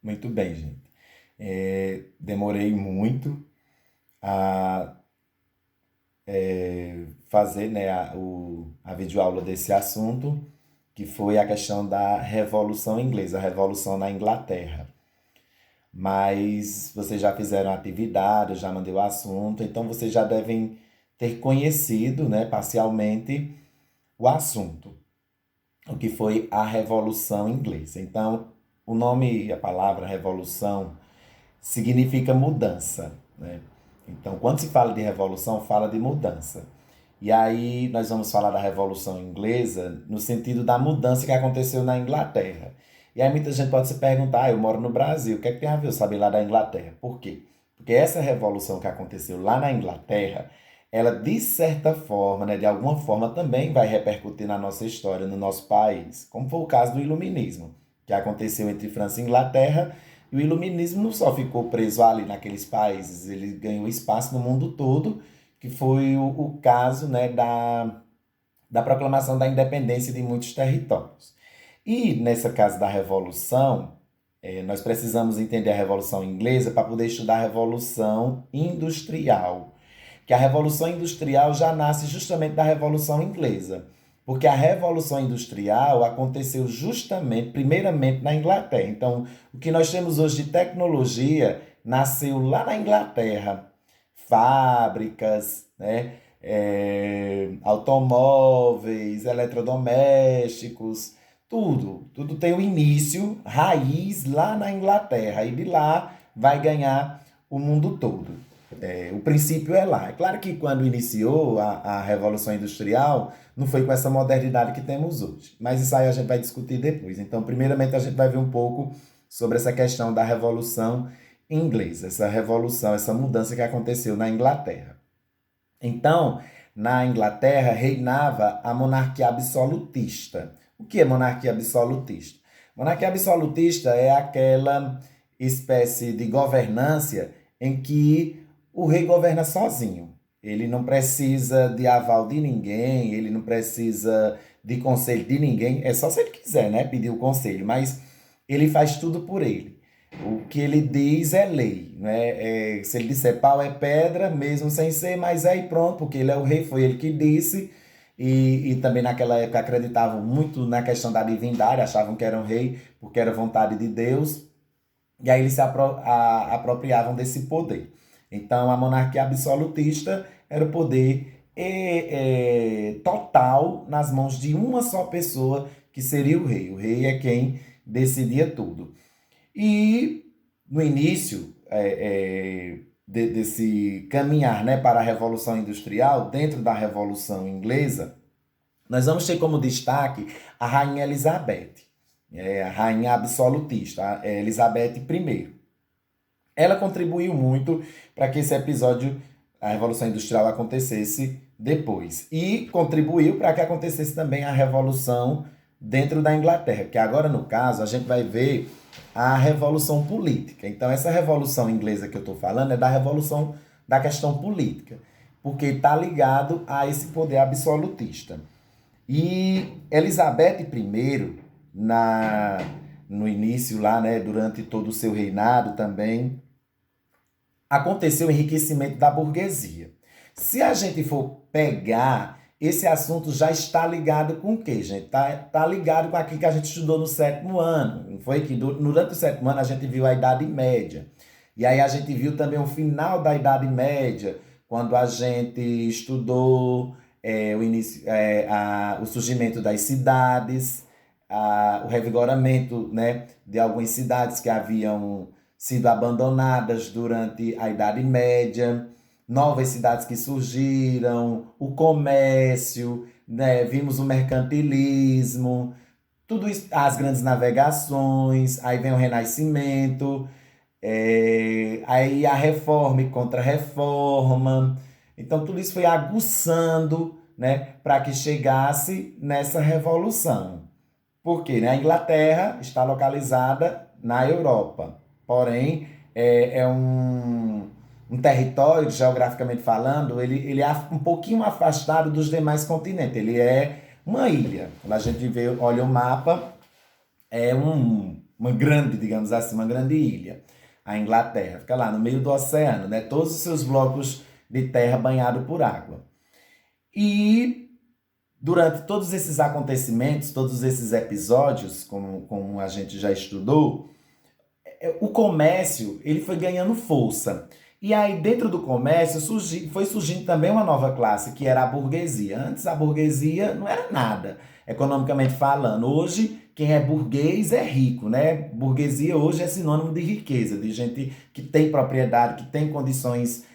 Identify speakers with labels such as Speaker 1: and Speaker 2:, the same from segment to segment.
Speaker 1: Muito bem, gente. Demorei muito a fazer, né, a videoaula desse assunto, que foi a questão da Revolução Inglesa, a Revolução na Inglaterra. Mas vocês já fizeram a atividade, eu já mandei o assunto, então vocês já devem ter conhecido, né, parcialmente, o assunto, o que foi a Revolução Inglesa. Então, o nome, a palavra revolução, significa mudança, né? Então, quando se fala de revolução, fala de mudança. E aí nós vamos falar da Revolução Inglesa no sentido da mudança que aconteceu na Inglaterra. E aí muita gente pode se perguntar, eu moro no Brasil, o que é que tem a ver eu saber lá da Inglaterra? Por quê? Porque essa revolução que aconteceu lá na Inglaterra, ela de certa forma, né, de alguma forma também vai repercutir na nossa história, no nosso país, como foi o caso do Iluminismo, que aconteceu entre França e Inglaterra, e o Iluminismo não só ficou preso ali naqueles países, ele ganhou espaço no mundo todo, que foi o caso, né, da proclamação da independência de muitos territórios. E nessa casa da Revolução, nós precisamos entender a Revolução Inglesa para poder estudar a Revolução Industrial. Que a Revolução Industrial já nasce justamente da Revolução Inglesa. Porque a Revolução Industrial aconteceu justamente, primeiramente, na Inglaterra. Então, o que nós temos hoje de tecnologia nasceu lá na Inglaterra. Fábricas, né? Automóveis, eletrodomésticos, tudo tem o início, raiz lá na Inglaterra e de lá vai ganhar o mundo todo. O princípio é lá. É claro que quando iniciou a Revolução Industrial, não foi com essa modernidade que temos hoje. Mas isso aí a gente vai discutir depois. Então, primeiramente, a gente vai ver um pouco sobre essa questão da Revolução Inglesa, essa revolução, essa mudança que aconteceu na Inglaterra. Então, na Inglaterra reinava a monarquia absolutista. O que é monarquia absolutista? Monarquia absolutista é aquela espécie de governância em que o rei governa sozinho. Ele não precisa de aval de ninguém, ele não precisa de conselho de ninguém. É só se ele quiser, né, pedir o conselho, mas ele faz tudo por ele. O que ele diz é lei, né? Se ele disser pau é pedra, mesmo sem ser, mas aí pronto, porque ele é o rei, foi ele que disse. E também naquela época acreditavam muito na questão da divindade, achavam que era um rei porque era vontade de Deus. E aí eles se apropriavam desse poder. Então a monarquia absolutista era o poder total nas mãos de uma só pessoa, que seria o rei. O rei é quem decidia tudo. E no início desse caminhar, né, para a Revolução Industrial, dentro da Revolução Inglesa, nós vamos ter como destaque a Rainha Elizabeth, a Rainha Absolutista, a Elizabeth I. Ela contribuiu muito para que esse episódio, a Revolução Industrial, acontecesse depois. E contribuiu para que acontecesse também a Revolução dentro da Inglaterra, que agora, no caso, a gente vai ver a Revolução Política. Então, essa Revolução Inglesa que eu estou falando é da Revolução da questão política, porque está ligado a esse poder absolutista. E Elizabeth I, no início lá, né, durante todo o seu reinado também, aconteceu o enriquecimento da burguesia. Se a gente for pegar, esse assunto já está ligado com o quê, gente? Tá ligado com aquilo que a gente estudou no sétimo ano. Não foi que durante o sétimo ano a gente viu a Idade Média. E aí a gente viu também o final da Idade Média, quando a gente estudou o surgimento das cidades, o revigoramento, né, de algumas cidades que haviam sido abandonadas durante a Idade Média, novas cidades que surgiram, o comércio, né, vimos o mercantilismo, tudo isso, as grandes navegações, aí vem o Renascimento, aí a reforma e contra-reforma. Então, tudo isso foi aguçando, né, para que chegasse nessa revolução. Porque, né, a Inglaterra está localizada na Europa, porém é um território, geograficamente falando, ele é um pouquinho afastado dos demais continentes. Ele é uma ilha. Quando a gente vê, olha o mapa, é uma grande, digamos assim, uma grande ilha. A Inglaterra fica lá no meio do oceano, né? Todos os seus blocos de terra banhados por água. E durante todos esses acontecimentos, todos esses episódios, como a gente já estudou, o comércio ele foi ganhando força. E aí, dentro do comércio, foi surgindo também uma nova classe, que era a burguesia. Antes, a burguesia não era nada, economicamente falando. Hoje, quem é burguês é rico, né? Burguesia hoje é sinônimo de riqueza, de gente que tem propriedade, que tem condições,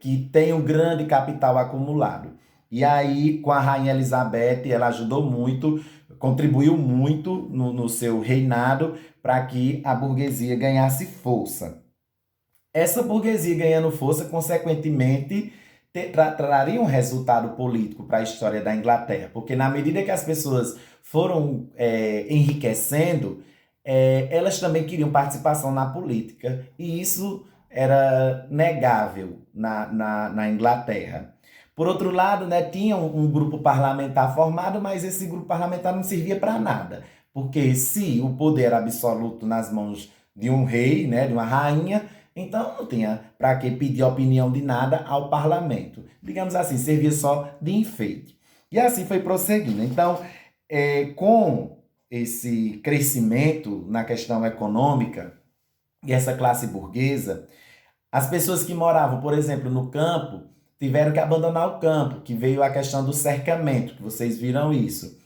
Speaker 1: que tem um grande capital acumulado. E aí, com a Rainha Elizabeth, ela ajudou muito, contribuiu muito no seu reinado para que a burguesia ganhasse força. Essa burguesia ganhando força, consequentemente, traria um resultado político para a história da Inglaterra, porque na medida que as pessoas foram enriquecendo, elas também queriam participação na política, e isso era negável na Inglaterra. Por outro lado, né, tinha um grupo parlamentar formado, mas esse grupo parlamentar não servia para nada, porque se o poder era absoluto nas mãos de um rei, né, de uma rainha, então não tinha para que pedir opinião de nada ao parlamento. Digamos assim, servia só de enfeite. E assim foi prosseguindo. Então, com esse crescimento na questão econômica e essa classe burguesa, as pessoas que moravam, por exemplo, no campo, tiveram que abandonar o campo, que veio a questão do cercamento, que vocês viram isso.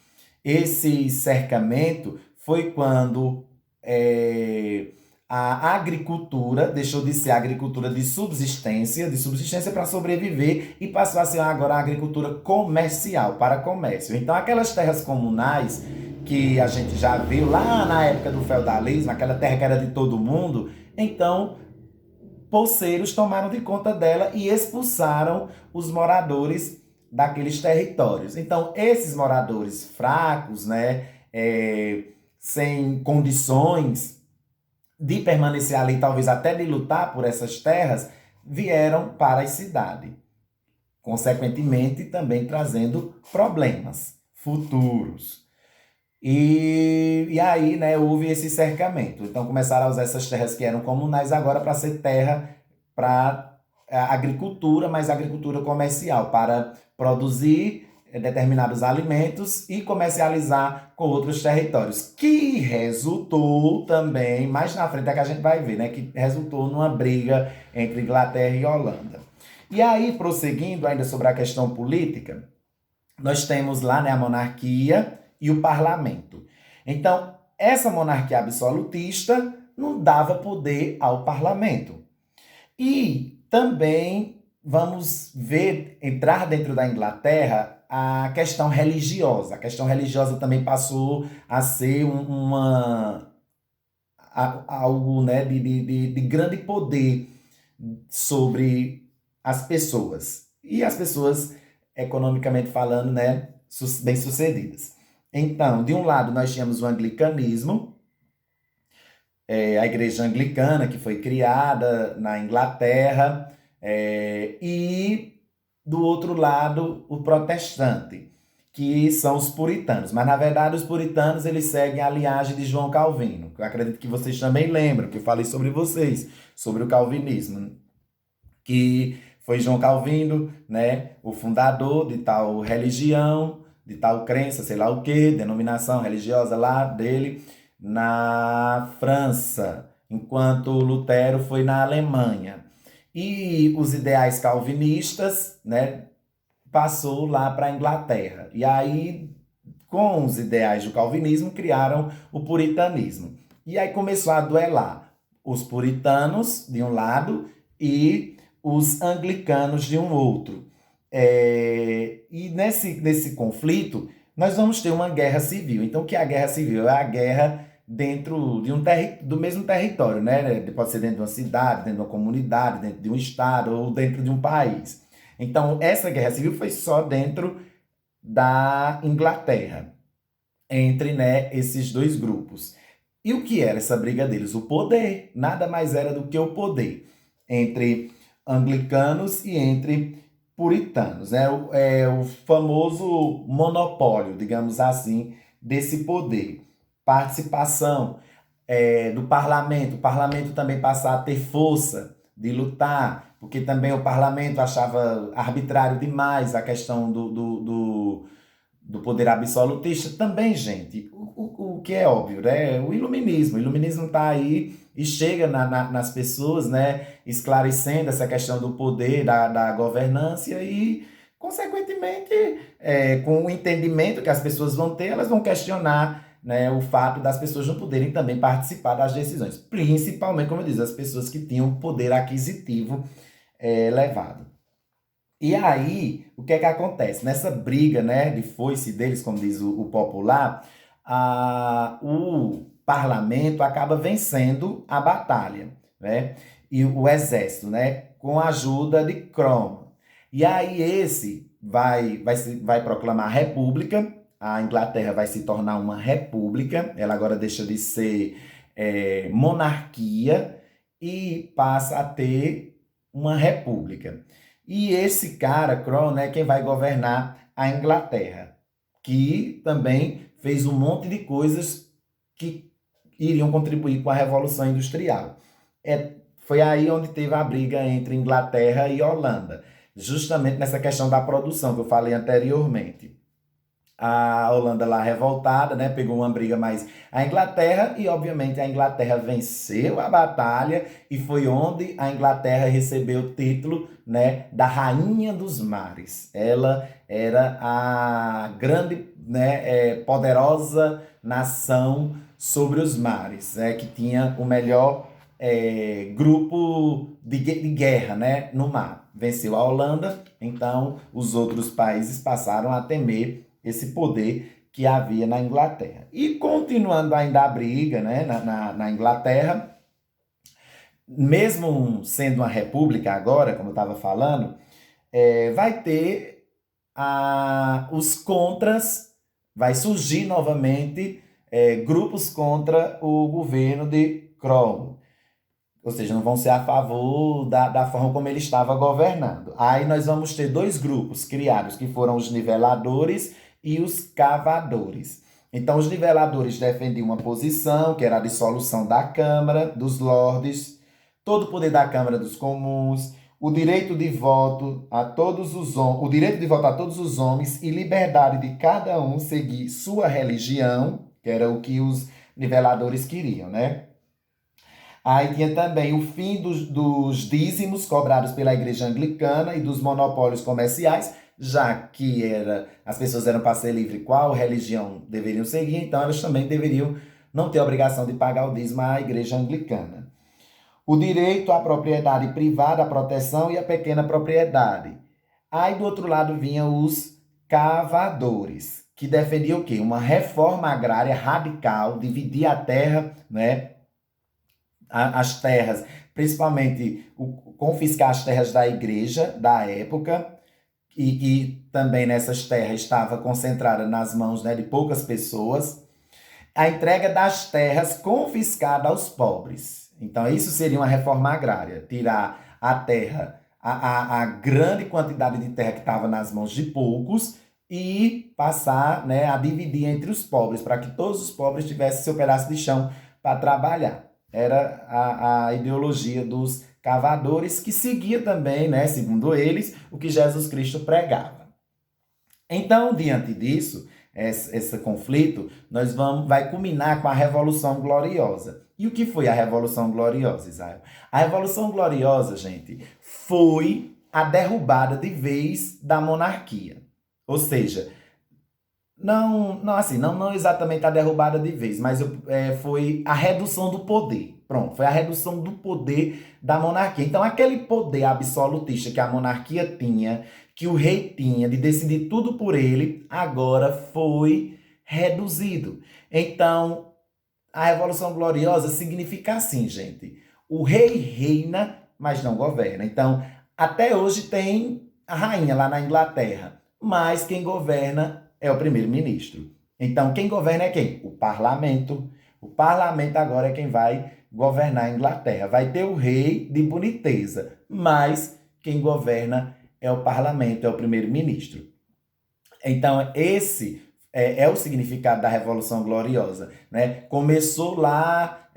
Speaker 1: Esse cercamento foi quando é, a agricultura deixou de ser agricultura de subsistência para sobreviver, e passou a ser agora a agricultura comercial, para comércio. Então, aquelas terras comunais que a gente já viu lá na época do feudalismo, aquela terra que era de todo mundo, então poceiros tomaram de conta dela e expulsaram os moradores daqueles territórios. Então, esses moradores fracos, né, sem condições de permanecer ali, talvez até de lutar por essas terras, vieram para a cidade. Consequentemente, também trazendo problemas futuros. E aí, né, houve esse cercamento. Então começaram a usar essas terras que eram comunais agora para ser terra para agricultura, mas agricultura comercial, para produzir determinados alimentos e comercializar com outros territórios, que resultou também, mais na frente é que a gente vai ver, né, que resultou numa briga entre Inglaterra e Holanda. E aí, prosseguindo ainda sobre a questão política, nós temos lá, né, a monarquia e o parlamento. Então, essa monarquia absolutista não dava poder ao parlamento. E também vamos ver, entrar dentro da Inglaterra, a questão religiosa. A questão religiosa também passou a ser algo, né, de grande poder sobre as pessoas. E as pessoas, economicamente falando, né, bem-sucedidas. Então, de um lado, nós tínhamos o anglicanismo, a igreja anglicana, que foi criada na Inglaterra, e do outro lado, o protestante, que são os puritanos. Mas, na verdade, os puritanos eles seguem a linhagem de João Calvino, que eu acredito que vocês também lembram, que eu falei sobre vocês, sobre o calvinismo, que foi João Calvino, né, o fundador de tal religião, de tal crença, sei lá o que, denominação religiosa lá dele, na França, enquanto Lutero foi na Alemanha. E os ideais calvinistas, né, passou lá para a Inglaterra. E aí, com os ideais do calvinismo, criaram o puritanismo. E aí começou a duelar os puritanos de um lado e os anglicanos de um outro. E nesse conflito, nós vamos ter uma guerra civil. Então, o que é a guerra civil? É a guerra dentro do mesmo território, né? Pode ser dentro de uma cidade, dentro de uma comunidade, dentro de um estado ou dentro de um país. Então, essa guerra civil foi só dentro da Inglaterra, entre, né, esses dois grupos. E o que era essa briga deles? O poder. Nada mais era do que o poder entre anglicanos e entre puritanos. Né? O famoso monopólio, digamos assim, desse poder. Participação. do parlamento, o parlamento também passar a ter força de lutar, porque também o parlamento achava arbitrário demais a questão do poder absolutista. Também, gente, o que é óbvio, né? O iluminismo está aí e chega nas pessoas, né? Esclarecendo essa questão do poder, da governança e, consequentemente, com o entendimento que as pessoas vão ter, elas vão questionar, né, o fato das pessoas não poderem também participar das decisões, principalmente, como eu disse, as pessoas que tinham poder aquisitivo elevado. E aí, o que é que acontece? Nessa briga, né, de foice deles, como diz o popular, o parlamento acaba vencendo a batalha, né? E o exército, né, com a ajuda de Cromwell. E aí esse vai proclamar a república, a Inglaterra vai se tornar uma república, ela agora deixa de ser monarquia e passa a ter uma república. E esse cara, Cromwell, é quem vai governar a Inglaterra, que também fez um monte de coisas que iriam contribuir com a Revolução Industrial. Foi aí onde teve a briga entre Inglaterra e Holanda, justamente nessa questão da produção que eu falei anteriormente. A Holanda lá revoltada, né, pegou uma briga mais a Inglaterra e obviamente a Inglaterra venceu a batalha e foi onde a Inglaterra recebeu o título, né, da Rainha dos Mares. Ela era a grande, né, poderosa nação sobre os mares, que tinha o melhor grupo de guerra, né, no mar. Venceu a Holanda, então os outros países passaram a temer esse poder que havia na Inglaterra. E continuando ainda a briga, né, na Inglaterra, mesmo sendo uma república agora, como eu estava falando, vai ter os contras, vai surgir novamente grupos contra o governo de Cromwell. Ou seja, não vão ser a favor da forma como ele estava governando. Aí nós vamos ter dois grupos criados, que foram os niveladores e os cavadores. Então, os niveladores defendiam uma posição, que era a dissolução da Câmara, dos Lordes, todo o poder da Câmara dos Comuns, o direito de voto a todos os o direito de voto a todos os homens e liberdade de cada um seguir sua religião, que era o que os niveladores queriam, né? Aí tinha também o fim dos dízimos cobrados pela Igreja Anglicana e dos monopólios comerciais, já que as pessoas eram para ser livre qual religião deveriam seguir, então elas também deveriam não ter a obrigação de pagar o dízimo à Igreja Anglicana. O direito à propriedade privada, à proteção e à pequena propriedade. Aí do outro lado vinham os cavadores, que defendiam o quê? Uma reforma agrária radical, dividir a terra, né? As terras, principalmente confiscar as terras da igreja da época, e também nessas terras estava concentrada nas mãos, né, de poucas pessoas, a entrega das terras confiscada aos pobres. Então, isso seria uma reforma agrária, tirar a terra, a grande quantidade de terra que estava nas mãos de poucos e passar, né, a dividir entre os pobres, para que todos os pobres tivessem seu pedaço de chão para trabalhar. Era a ideologia dos cavadores, que seguia também, né, segundo eles, o que Jesus Cristo pregava. Então, diante disso, esse conflito, vai culminar com a Revolução Gloriosa. E o que foi a Revolução Gloriosa, Israel? A Revolução Gloriosa, gente, foi a derrubada de vez da monarquia. Ou seja, não exatamente a derrubada de vez, mas foi a redução do poder. Pronto, foi a redução do poder da monarquia. Então, aquele poder absolutista que a monarquia tinha, que o rei tinha, de decidir tudo por ele, agora foi reduzido. Então, a Revolução Gloriosa significa assim, gente: o rei reina, mas não governa. Então, até hoje tem a rainha lá na Inglaterra, mas quem governa é o primeiro-ministro. Então, quem governa é quem? O parlamento. O parlamento agora é quem vai governar a Inglaterra. Vai ter o rei de boniteza, mas quem governa é o parlamento, é o primeiro-ministro. Então, esse é o significado da Revolução Gloriosa, né? Começou lá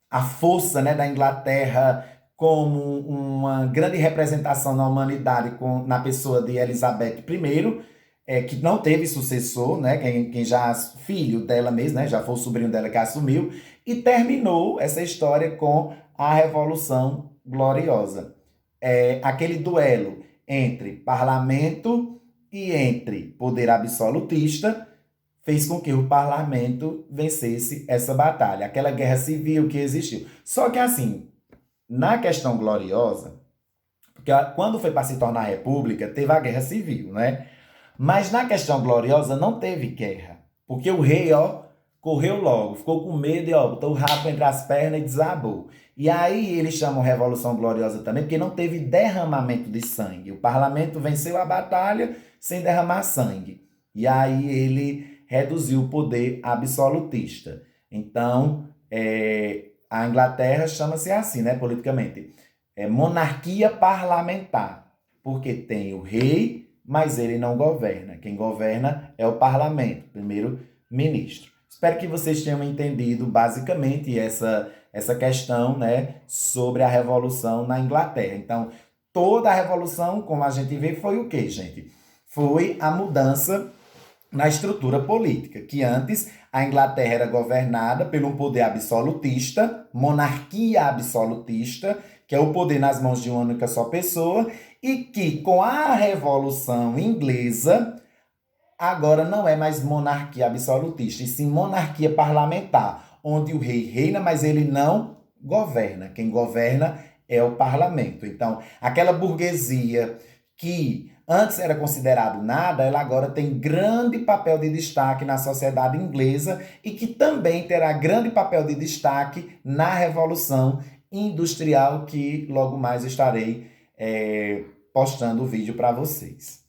Speaker 1: a força, né, da Inglaterra como uma grande representação na humanidade na pessoa de Elizabeth I, que não teve sucessor, né, quem já filho dela mesmo, né, já foi o sobrinho dela que assumiu, e terminou essa história com a Revolução Gloriosa. Aquele duelo entre parlamento e entre poder absolutista fez com que o parlamento vencesse essa batalha, aquela guerra civil que existiu. Só que assim, na questão gloriosa, porque quando foi para se tornar república, teve a guerra civil, né? Mas na questão gloriosa não teve guerra, porque o rei, ó, correu logo, ficou com medo e, ó, botou o rabo entre as pernas e desabou. E aí eles chamam Revolução Gloriosa também, porque não teve derramamento de sangue. O parlamento venceu a batalha sem derramar sangue. E aí ele reduziu o poder absolutista. Então, a Inglaterra chama-se assim, né, politicamente, monarquia parlamentar, porque tem o rei, mas ele não governa. Quem governa é o parlamento, primeiro-ministro. Espero que vocês tenham entendido basicamente essa questão, né, sobre a revolução na Inglaterra. Então, toda a revolução, como a gente vê, foi o quê, gente? Foi a mudança na estrutura política, que antes a Inglaterra era governada pelo um poder absolutista, monarquia absolutista, que é o poder nas mãos de uma única só pessoa, e que com a Revolução Inglesa agora não é mais monarquia absolutista, e sim monarquia parlamentar, onde o rei reina, mas ele não governa. Quem governa é o parlamento. Então, aquela burguesia que antes era considerado nada, ela agora tem grande papel de destaque na sociedade inglesa e que também terá grande papel de destaque na Revolução Industrial, que logo mais estarei postando o vídeo para vocês.